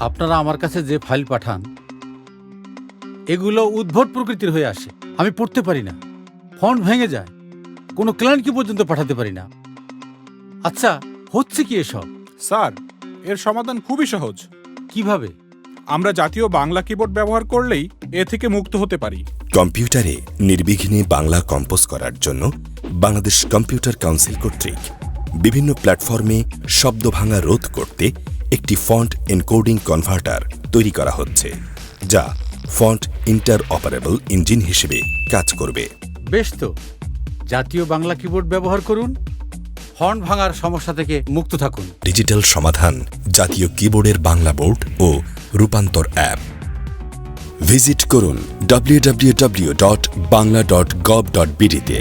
আপনারা আমার কাছে যে ফাইল পাঠান এগুলো উদ্ভট প্রকৃতির হয়ে আসে, আমি পড়তে পারি না, ফন্ট ভেঙে যায়, কোনো ক্লায়েন্টকে পর্যন্ত পাঠাতে পারি না। আচ্ছা, হচ্ছে কি এসব? স্যার, এর সমাধান খুবই সহজ। কিভাবে? আমরা জাতীয় বাংলা কিবোর্ড ব্যবহার করলেই এ থেকে মুক্ত হতে পারি। কম্পিউটারে নির্বিঘ্নে বাংলা কম্পোজ করার জন্য বাংলাদেশ কম্পিউটার কাউন্সিল কর্তৃক বিভিন্ন প্ল্যাটফর্মে শব্দ ভাঙা রোধ করতে একটি ফন্ট এনকোডিং কনভার্টার তৈরি করা হচ্ছে, যা ফন্ট ইন্টারঅপারেবল ইঞ্জিন হিসেবে কাজ করবে। বেশ তো, জাতীয় বাংলা কিবোর্ড ব্যবহার করুন, ফন্ট ভাঙার সমস্যা থেকে মুক্ত থাকুন। ডিজিটাল সমাধান জাতীয় কিবোর্ডের বাংলা বোর্ড ও রূপান্তর অ্যাপ। ভিজিট করুন www.bangla.gov.bd তে।